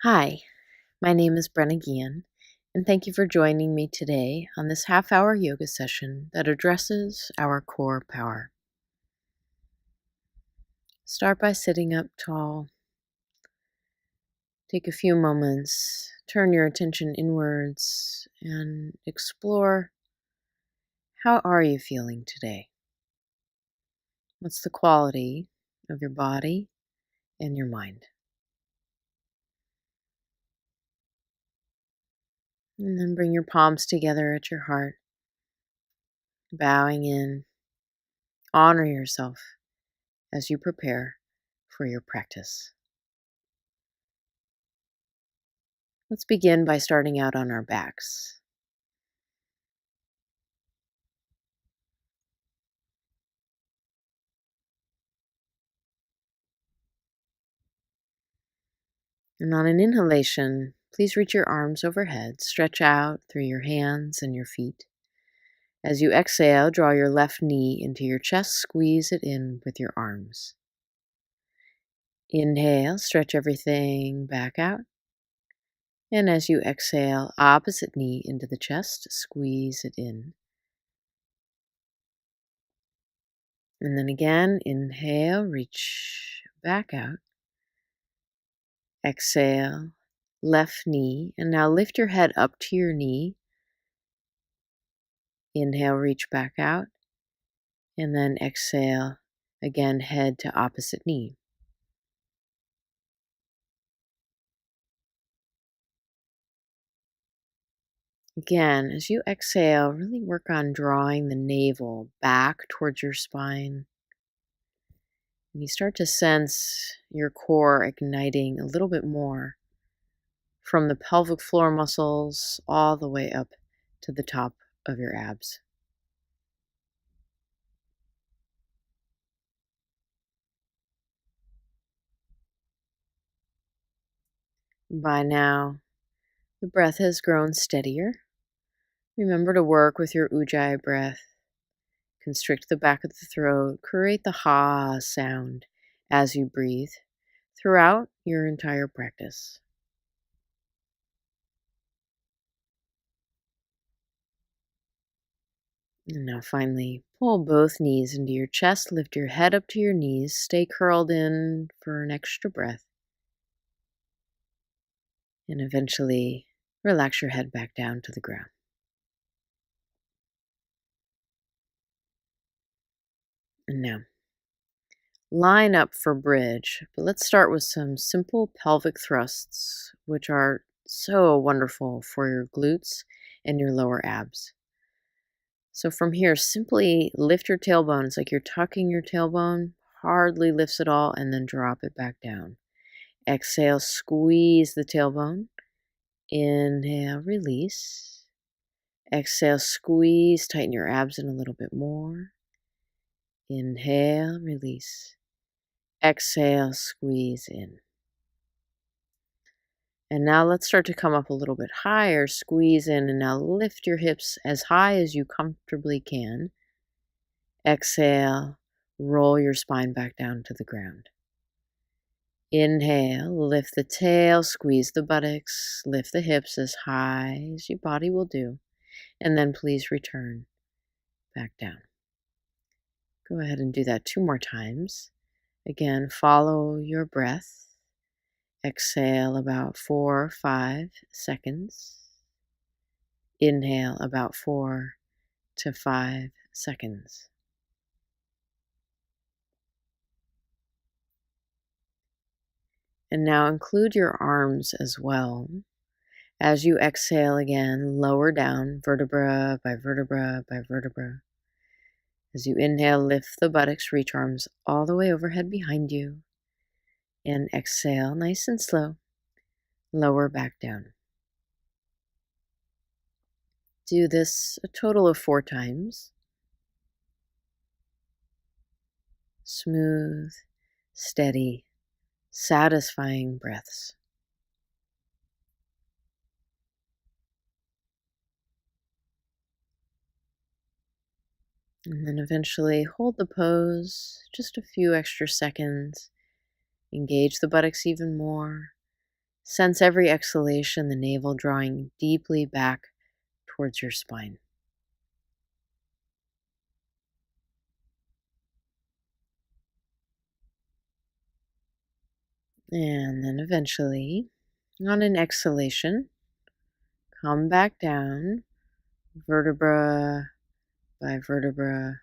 Hi, my name is Brenna Geehan, and thank you for joining me today on this half-hour yoga session that addresses our core power. Start by sitting up tall. Take a few moments, turn your attention inwards, and explore, how are you feeling today? What's the quality of your body and your mind? And then bring your palms together at your heart, bowing in. Honor yourself as you prepare for your practice. Let's begin by starting out on our backs. And on an inhalation, please reach your arms overhead, stretch out through your hands and your feet. As you exhale, draw your left knee into your chest, squeeze it in with your arms. Inhale, stretch everything back out. And as you exhale, opposite knee into the chest, squeeze it in. And then again, inhale, reach back out. Exhale, left knee, and now lift your head up to your knee. Inhale, reach back out, and then exhale, again, head to opposite knee. Again, as you exhale, really work on drawing the navel back towards your spine. And you start to sense your core igniting a little bit more from the pelvic floor muscles all the way up to the top of your abs. By now, the breath has grown steadier. Remember to work with your ujjayi breath. Constrict the back of the throat. Create the ha sound as you breathe throughout your entire practice. And now finally, pull both knees into your chest. Lift your head up to your knees. Stay curled in for an extra breath. And eventually, relax your head back down to the ground. And now, line up for bridge, but let's start with some simple pelvic thrusts, which are so wonderful for your glutes and your lower abs. So from here, simply lift your tailbone. It's like you're tucking your tailbone, hardly lifts at all, and then drop it back down. Exhale, squeeze the tailbone. Inhale, release. Exhale, squeeze, tighten your abs in a little bit more. Inhale, release. Exhale, squeeze in. And now let's start to come up a little bit higher. Squeeze in, and now lift your hips as high as you comfortably can. Exhale, roll your spine back down to the ground. Inhale, lift the tail, squeeze the buttocks, lift the hips as high as your body will do, and then please return back down. Go ahead and do that 2 more times. Again, follow your breath. Exhale about 4 or 5 seconds. Inhale about 4 to 5 seconds. And now include your arms as well. As you exhale again, lower down vertebra by vertebra by vertebra. As you inhale, lift the buttocks, reach arms all the way overhead behind you. And exhale, nice and slow, lower back down. Do this a total of 4 times. Smooth, steady, satisfying breaths. And then eventually hold the pose just a few extra seconds. Engage the buttocks even more. Sense every exhalation, the navel drawing deeply back towards your spine. And then eventually, on an exhalation, come back down, vertebra by vertebra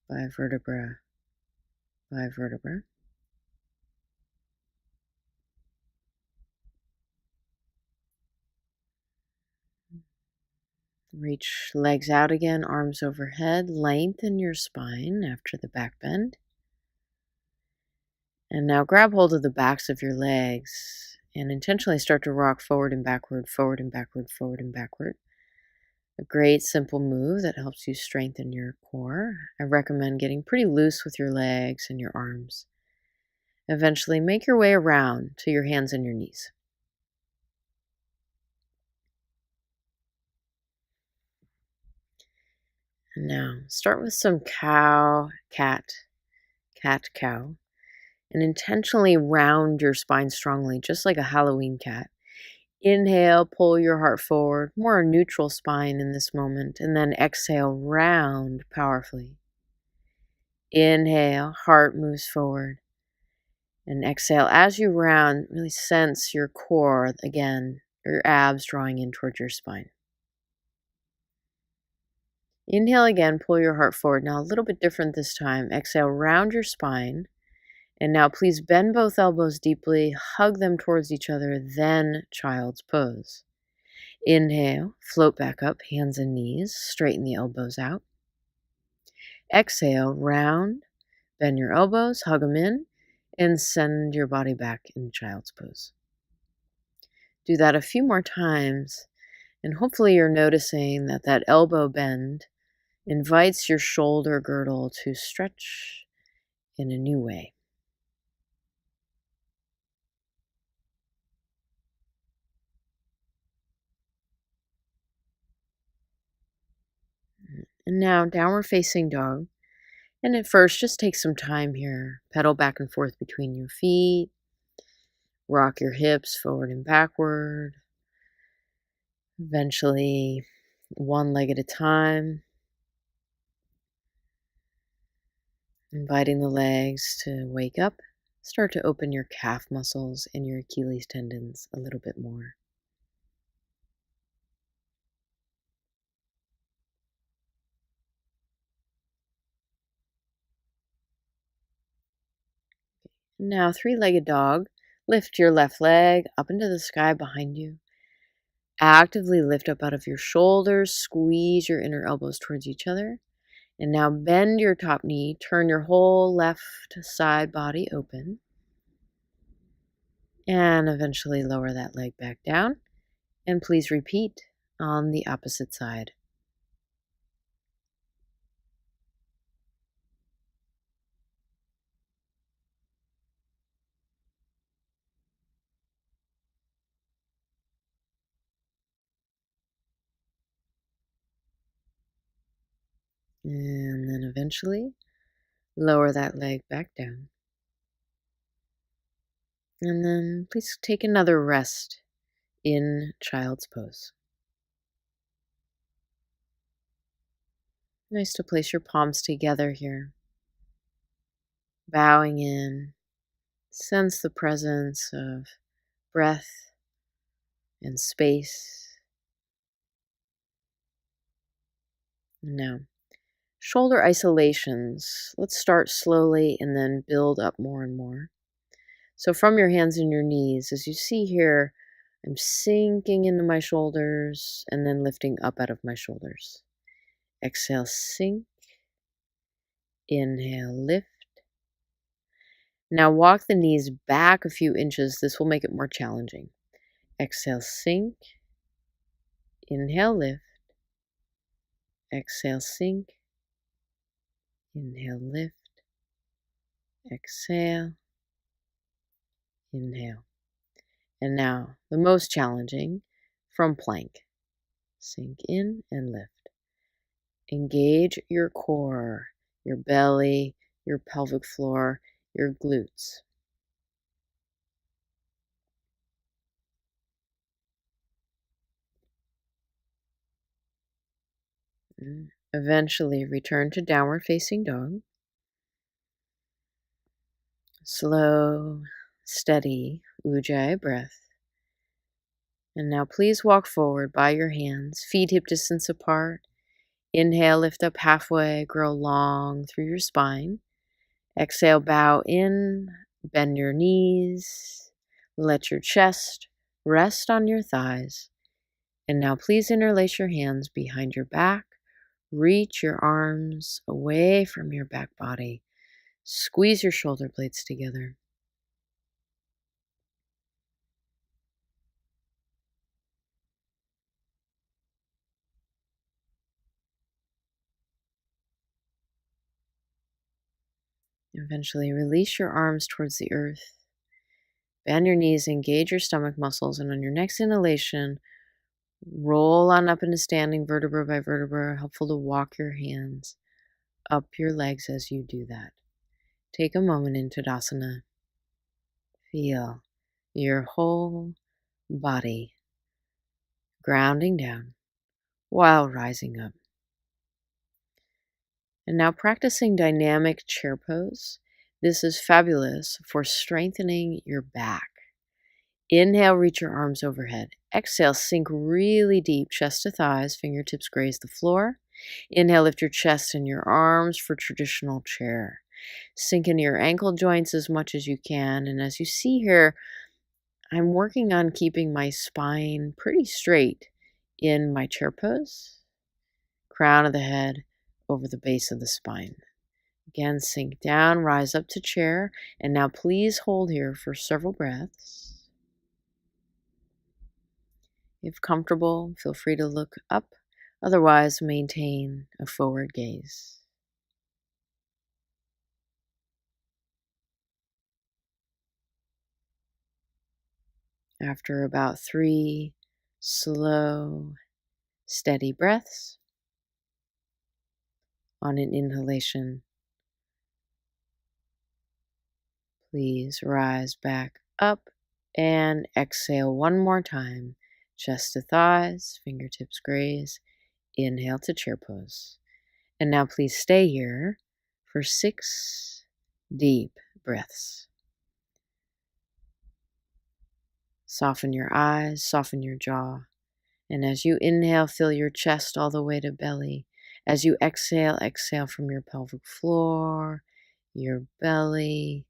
by vertebra by vertebra. Reach legs out again, arms overhead. Lengthen your spine after the back bend. And now grab hold of the backs of your legs and intentionally start to rock forward and backward, forward and backward, forward and backward. A great simple move that helps you strengthen your core. I recommend getting pretty loose with your legs and your arms. Eventually, make your way around to your hands and your knees. And now, start with some cow, cat, cat, cow, and intentionally round your spine strongly, just like a Halloween cat. Inhale, pull your heart forward, more neutral spine in this moment, and then exhale, round powerfully. Inhale, heart moves forward. And exhale, as you round, really sense your core again, your abs drawing in towards your spine. Inhale again, pull your heart forward. Now a little bit different this time. Exhale, round your spine. And now please bend both elbows deeply, hug them towards each other, then child's pose. Inhale, float back up, hands and knees, straighten the elbows out. Exhale, round, bend your elbows, hug them in, and send your body back in child's pose. Do that a few more times, and hopefully you're noticing that that elbow bend invites your shoulder girdle to stretch in a new way. And now, downward facing dog. And at first, just take some time here. Pedal back and forth between your feet. Rock your hips forward and backward. Eventually, one leg at a time. Inviting the legs to wake up. Start to open your calf muscles and your Achilles tendons a little bit more. Now, three-legged dog. Lift your left leg up into the sky behind you. Actively lift up out of your shoulders. Squeeze your inner elbows towards each other. And now bend your top knee. Turn your whole left side body open. And eventually lower that leg back down. And please repeat on the opposite side. And then eventually lower that leg back down. And then please take another rest in child's pose. Nice to place your palms together here. Bowing in. Sense the presence of breath and space. Now, shoulder isolations. Let's start slowly and then build up more and more. So from your hands and your knees, as you see here, I'm sinking into my shoulders and then lifting up out of my shoulders. Exhale, sink. Inhale, lift. Now walk the knees back a few inches. This will make it more challenging. Exhale, sink. Inhale, lift. Exhale, sink. Inhale, lift. Exhale. Inhale. And now, the most challenging, from plank. Sink in and lift. Engage your core, your belly, your pelvic floor, your glutes. Eventually, return to downward facing dog. Slow, steady ujjayi breath. And now please walk forward by your hands, feet hip distance apart. Inhale, lift up halfway, grow long through your spine. Exhale, bow in, bend your knees, let your chest rest on your thighs. And now please interlace your hands behind your back. Reach your arms away from your back body. Squeeze your shoulder blades together. Eventually, release your arms towards the earth. Bend your knees, engage your stomach muscles, and on your next inhalation, roll on up into standing vertebra by vertebra. Helpful to walk your hands up your legs as you do that. Take a moment in Tadasana. Feel your whole body grounding down while rising up. And now practicing dynamic chair pose. This is fabulous for strengthening your back. Inhale, reach your arms overhead. Exhale, sink really deep, chest to thighs, fingertips graze the floor. Inhale, lift your chest and your arms for traditional chair. Sink into your ankle joints as much as you can. And as you see here, I'm working on keeping my spine pretty straight in my chair pose. Crown of the head over the base of the spine. Again, sink down, rise up to chair. And now please hold here for several breaths. If comfortable, feel free to look up. Otherwise, maintain a forward gaze. After about 3 slow, steady breaths, on an inhalation, please rise back up and exhale one more time. Chest to thighs, fingertips graze. Inhale to chair pose. And now please stay here for 6 deep breaths. Soften your eyes, soften your jaw. And as you inhale, fill your chest all the way to belly. As you exhale, exhale from your pelvic floor, your belly,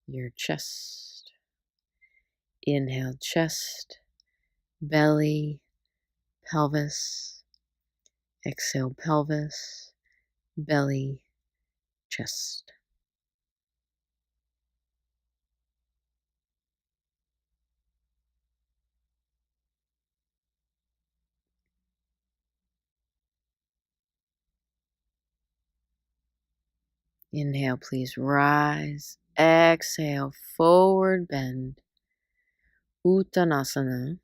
your chest. Inhale, chest, belly, pelvis. Exhale, pelvis, belly, chest. Inhale, please rise. Exhale, forward bend. Uttanasana.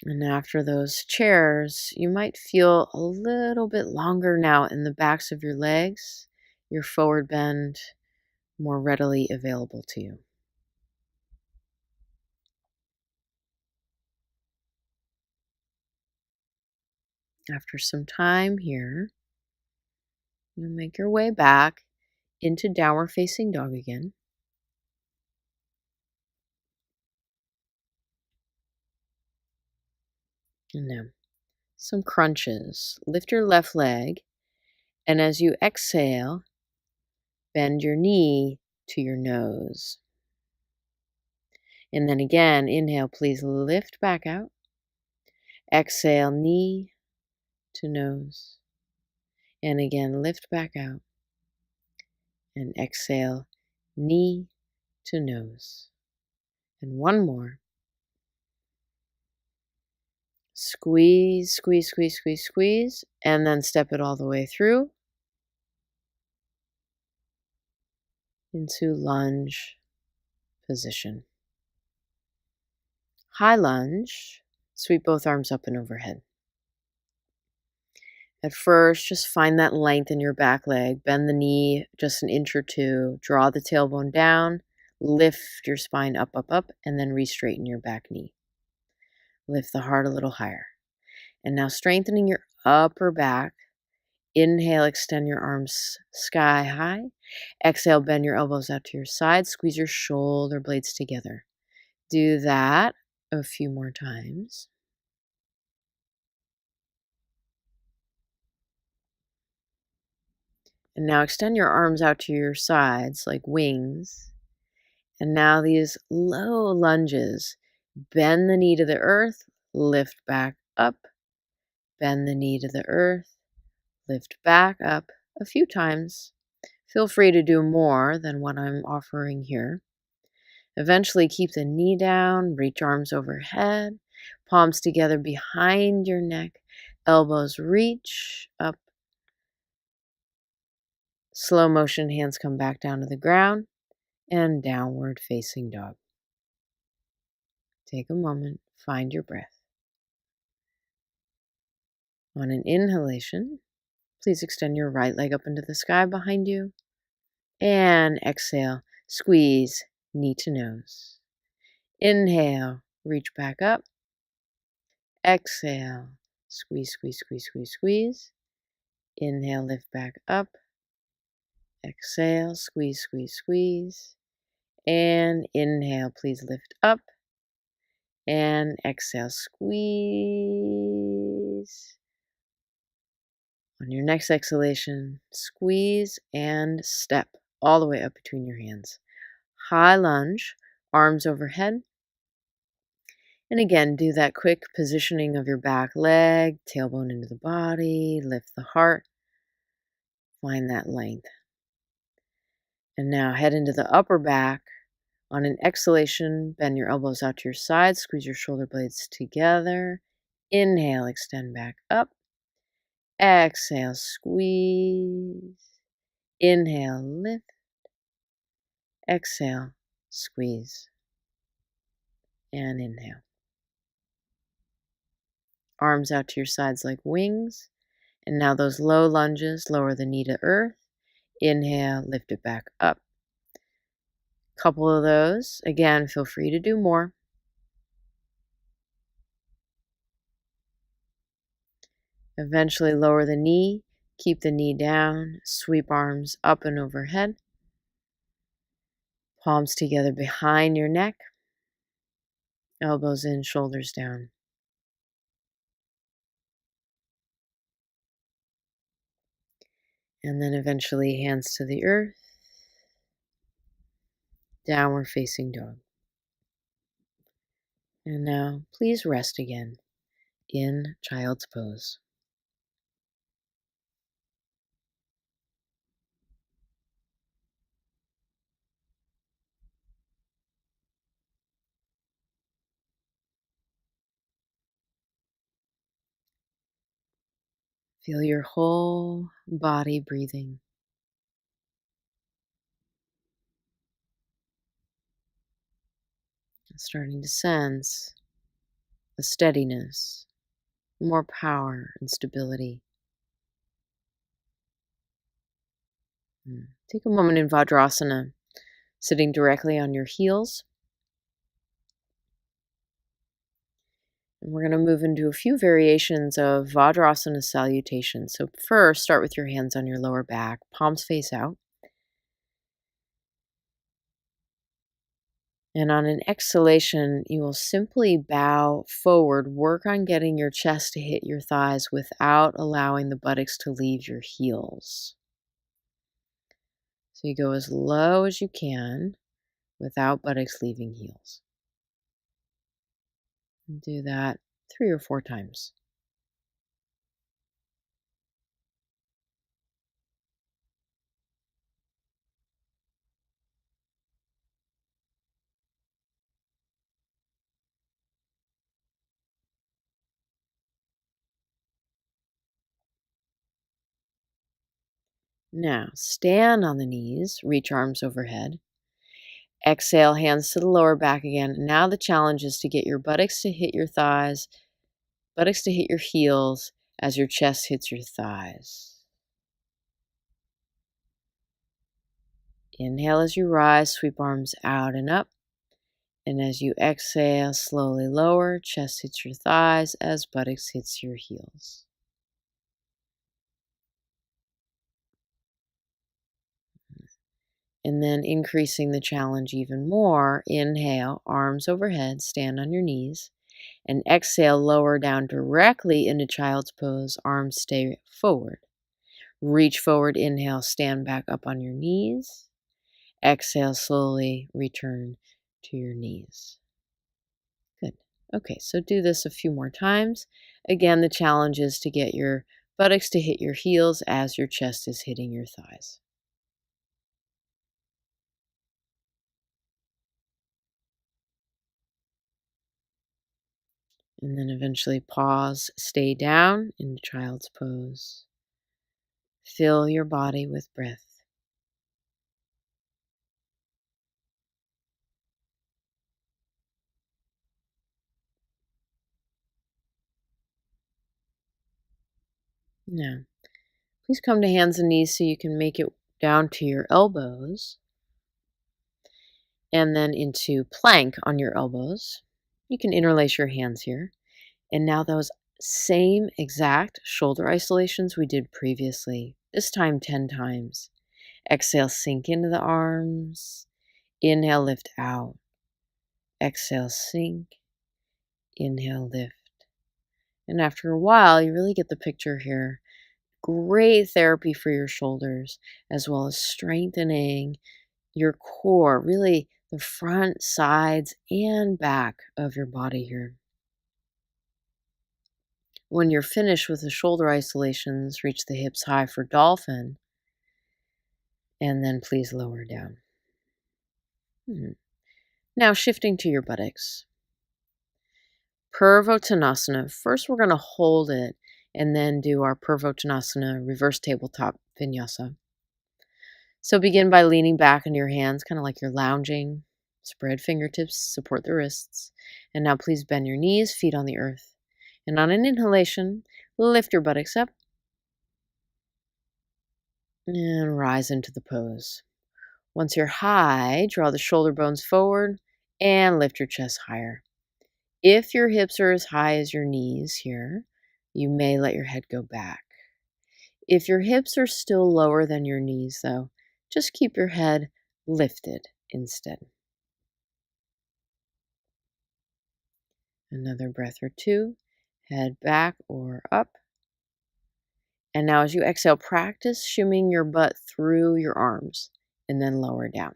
And after those chairs, you might feel a little bit longer now in the backs of your legs, your forward bend more readily available to you. After some time here, you'll make your way back into downward facing dog again. And now, some crunches. Lift your left leg, and as you exhale, bend your knee to your nose. And then again, inhale, please lift back out. Exhale, knee to nose. And again, lift back out. And exhale, knee to nose. And one more. Squeeze, squeeze, squeeze, squeeze, squeeze. And then step it all the way through into lunge position. High lunge. Sweep both arms up and overhead. At first, just find that length in your back leg. Bend the knee just an inch or two. Draw the tailbone down. Lift your spine up, up, up, and then re-straighten your back knee. Lift the heart a little higher. And now strengthening your upper back. Inhale, extend your arms sky high. Exhale, bend your elbows out to your side. Squeeze your shoulder blades together. Do that a few more times. And now extend your arms out to your sides like wings. And now these low lunges. Bend the knee to the earth, lift back up. Bend the knee to the earth, lift back up a few times. Feel free to do more than what I'm offering here. Eventually keep the knee down, reach arms overhead, palms together behind your neck, elbows reach up. Slow motion, hands come back down to the ground and downward facing dog. Take a moment, find your breath. On an inhalation, please extend your right leg up into the sky behind you. And exhale, squeeze knee to nose. Inhale, reach back up. Exhale, squeeze, squeeze, squeeze, squeeze, squeeze. Inhale, lift back up. Exhale, squeeze, squeeze, squeeze. And inhale, please lift up. And exhale, squeeze. On your next exhalation, squeeze and step all the way up between your hands. High lunge, arms overhead. And again, do that quick positioning of your back leg, tailbone into the body, lift the heart, find that length. And now head into the upper back. On an exhalation, bend your elbows out to your sides, squeeze your shoulder blades together. Inhale, extend back up. Exhale, squeeze. Inhale, lift. Exhale, squeeze. And inhale. Arms out to your sides like wings. And now those low lunges, lower the knee to earth. Inhale, lift it back up. Couple of those. Again, feel free to do more. Eventually lower the knee, keep the knee down, sweep arms up and overhead. Palms together behind your neck. Elbows in, shoulders down. And then eventually hands to the earth. Downward facing dog. And now please rest again in child's pose. Feel your whole body breathing. Starting to sense the steadiness, more power and stability. Take a moment in Vajrasana, sitting directly on your heels. And we're going to move into a few variations of Vajrasana salutation. So first, start with your hands on your lower back, palms face out. And on an exhalation, you will simply bow forward. Work on getting your chest to hit your thighs without allowing the buttocks to leave your heels. So you go as low as you can without buttocks leaving heels. And do that 3 or 4 times. Now, stand on the knees, reach arms overhead. Exhale, hands to the lower back again. Now the challenge is to get your buttocks to hit your thighs, buttocks to hit your heels as your chest hits your thighs. Inhale as you rise, sweep arms out and up. And as you exhale, slowly lower. Chest hits your thighs as buttocks hits your heels. And then increasing the challenge even more. Inhale, arms overhead, stand on your knees. And exhale, lower down directly into child's pose. Arms stay forward. Reach forward, inhale, stand back up on your knees. Exhale, slowly return to your knees. Good. Okay, so do this a few more times. Again, the challenge is to get your buttocks to hit your heels as your chest is hitting your thighs. And then eventually pause, stay down in child's pose. Fill your body with breath. Now, please come to hands and knees so you can make it down to your elbows and then into plank on your elbows. You can interlace your hands here. And now those same exact shoulder isolations we did previously, this time 10 times. Exhale, sink into the arms. Inhale, lift out. Exhale, sink. Inhale, lift. And after a while, you really get the picture here. Great therapy for your shoulders, as well as strengthening your core, really the front, sides, and back of your body here. When you're finished with the shoulder isolations, reach the hips high for dolphin, and then please lower down. Now shifting to your buttocks. Purvottanasana. First, we're going to hold it and then do our Purvottanasana reverse tabletop vinyasa. So begin by leaning back on your hands, kind of like you're lounging. Spread fingertips, support the wrists. And now please bend your knees, feet on the earth. And on an inhalation, lift your buttocks up and rise into the pose. Once you're high, draw the shoulder bones forward and lift your chest higher. If your hips are as high as your knees here, you may let your head go back. If your hips are still lower than your knees, though, just keep your head lifted instead. Another breath or two. Head back or up. And now as you exhale, practice shimmying your butt through your arms and then lower down.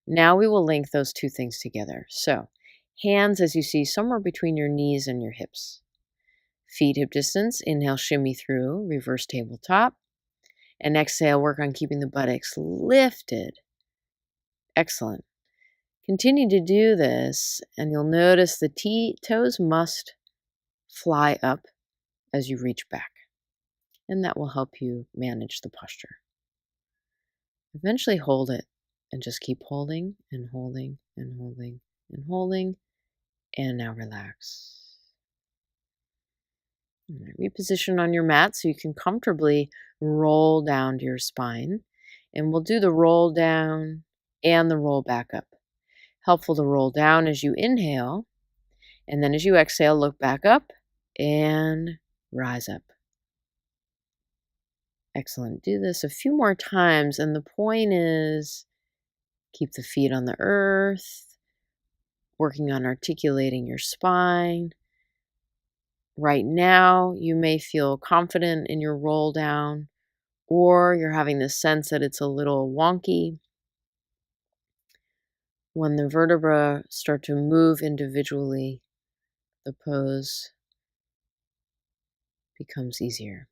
Now we will link those two things together. So, hands as you see somewhere between your knees and your hips. Feet hip distance. Inhale, shimmy through, reverse tabletop. And exhale, work on keeping the buttocks lifted. Excellent. Continue to do this, and you'll notice the toes must fly up as you reach back. And that will help you manage the posture. Eventually hold it and just keep holding and holding and holding and holding. And now relax. All right, reposition on your mat so you can comfortably roll down to your spine. And we'll do the roll down and the roll back up. Helpful to roll down as you inhale. And then as you exhale, look back up and rise up. Excellent. Do this a few more times. And the point is keep the feet on the earth, working on articulating your spine. Right now, you may feel confident in your roll down, or you're having the sense that it's a little wonky. When the vertebrae start to move individually, the pose becomes easier.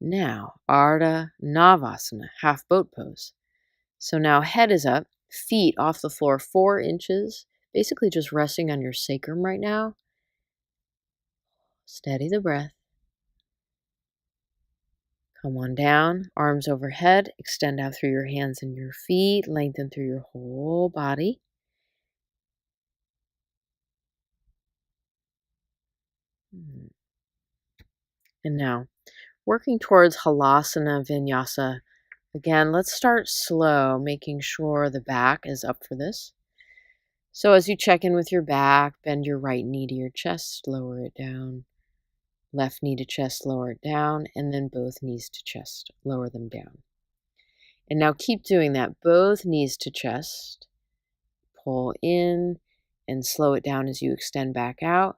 Now, Ardha Navasana, half boat pose. So now head is up, feet off the floor 4 inches, basically just resting on your sacrum right now. Steady the breath. Come on down, arms overhead, extend out through your hands and your feet, lengthen through your whole body. And now, working towards Halasana Vinyasa. Again, let's start slow, making sure the back is up for this. So as you check in with your back, bend your right knee to your chest, lower it down. Left knee to chest, lower it down, and then both knees to chest, lower them down. And now keep doing that. Both knees to chest, pull in and slow it down as you extend back out.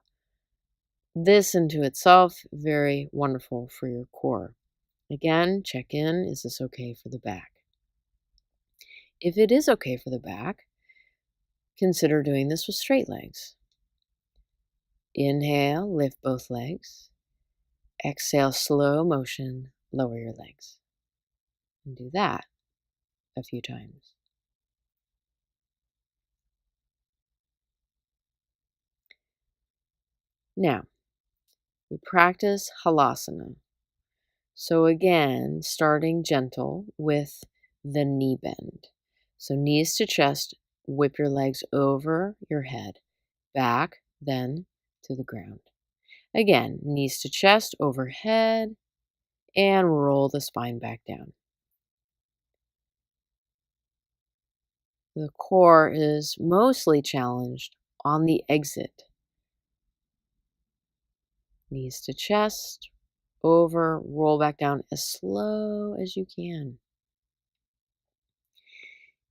This into itself, very wonderful for your core. Again, check in. Is this okay for the back? If it is okay for the back, consider doing this with straight legs. Inhale, lift both legs. Exhale, slow motion, lower your legs. And do that a few times. Now, we practice halasana. So again, starting gentle with the knee bend. So knees to chest, whip your legs over your head, back, then to the ground. Again, knees to chest, overhead, and roll the spine back down. The core is mostly challenged on the exit. Knees to chest, over, roll back down as slow as you can.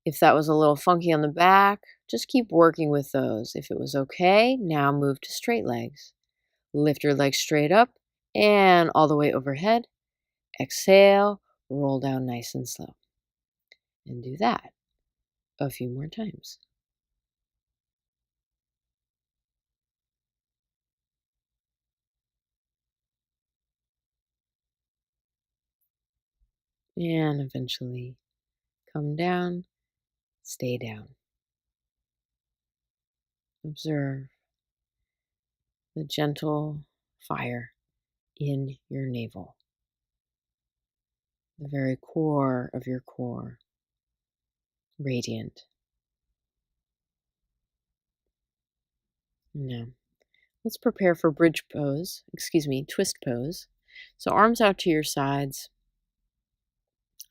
If that was a little funky on the back, just keep working with those. If it was okay, now move to straight legs. Lift your legs straight up and all the way overhead. Exhale, roll down nice and slow. And do that a few more times. And eventually come down, stay down. Observe the gentle fire in your navel, the very core of your core, radiant. Now, let's prepare for twist pose. So arms out to your sides,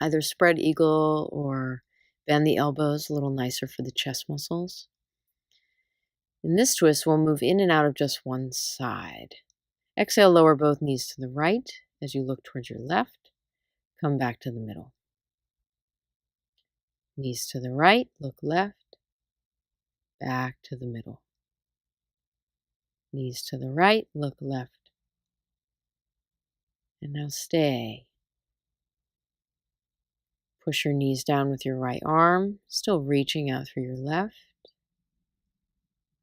either spread eagle or bend the elbows, a little nicer for the chest muscles. In this twist, we'll move in and out of just one side. Exhale, lower both knees to the right as you look towards your left. Come back to the middle. Knees to the right, look left, back to the middle. Knees to the right, look left. And now stay. Push your knees down with your right arm, still reaching out through your left.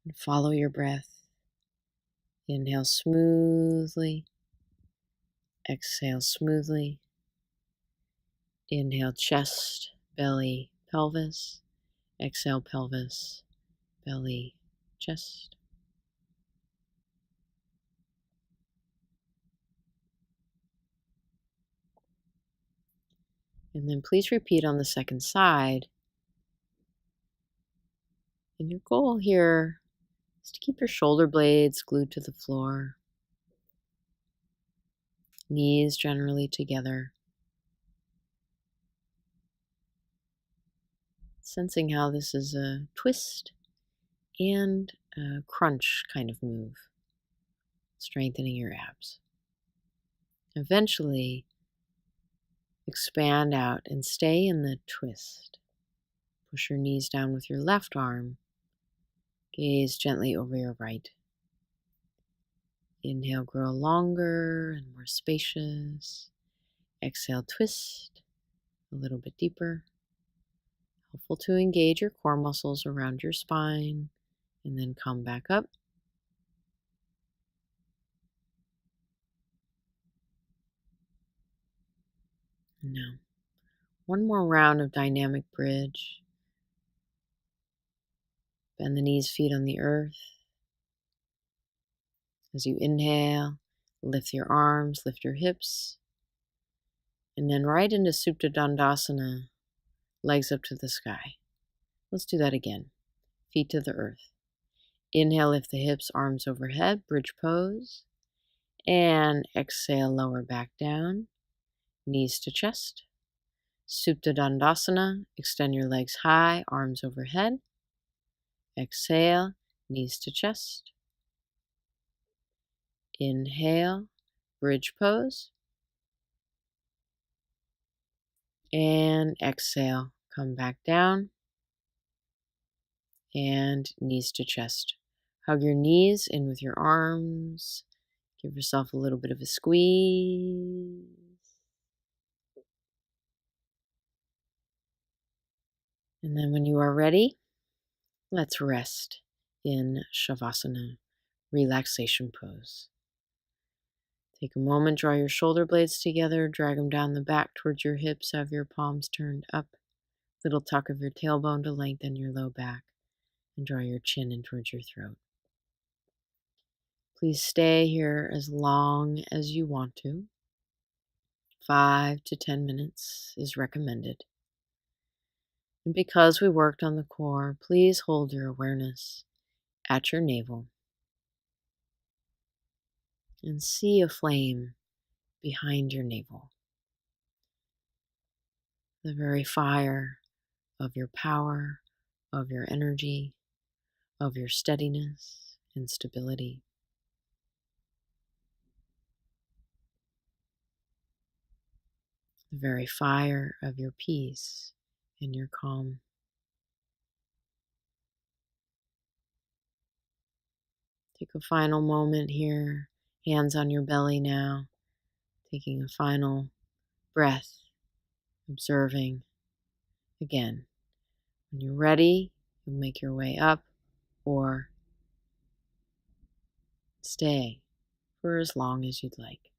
And follow your breath. Inhale smoothly. Exhale smoothly. Inhale chest, belly, pelvis. Exhale pelvis, belly, chest. And then please repeat on the second side. And your goal here is to keep your shoulder blades glued to the floor, knees generally together, sensing how this is a twist and a crunch kind of move, strengthening your abs. Eventually, expand out and stay in the twist. Push your knees down with your left arm. Gaze gently over your right. Inhale, grow longer and more spacious. Exhale, twist a little bit deeper. Helpful to engage your core muscles around your spine and then come back up. Now, one more round of dynamic bridge. Bend the knees, feet on the earth. As you inhale, lift your arms, lift your hips, and then right into Supta Dandasana, legs up to the sky. Let's do that again. Feet to the earth. Inhale, lift the hips, arms overhead, bridge pose. And exhale, lower back down, knees to chest. Supta Dandasana, extend your legs high, arms overhead. Exhale, knees to chest. Inhale, bridge pose. And exhale, come back down. And knees to chest. Hug your knees in with your arms. Give yourself a little bit of a squeeze. And then when you are ready, let's rest in Shavasana, relaxation pose. Take a moment, draw your shoulder blades together, drag them down the back towards your hips, have your palms turned up, little tuck of your tailbone to lengthen your low back, and draw your chin in towards your throat. Please stay here as long as you want to. 5 to 10 minutes is recommended. And because we worked on the core, please hold your awareness at your navel and see a flame behind your navel. The very fire of your power, of your energy, of your steadiness and stability. The very fire of your peace and your calm. Take a final moment here, hands on your belly now, taking a final breath, observing. Again, when you're ready, you'll make your way up or stay for as long as you'd like.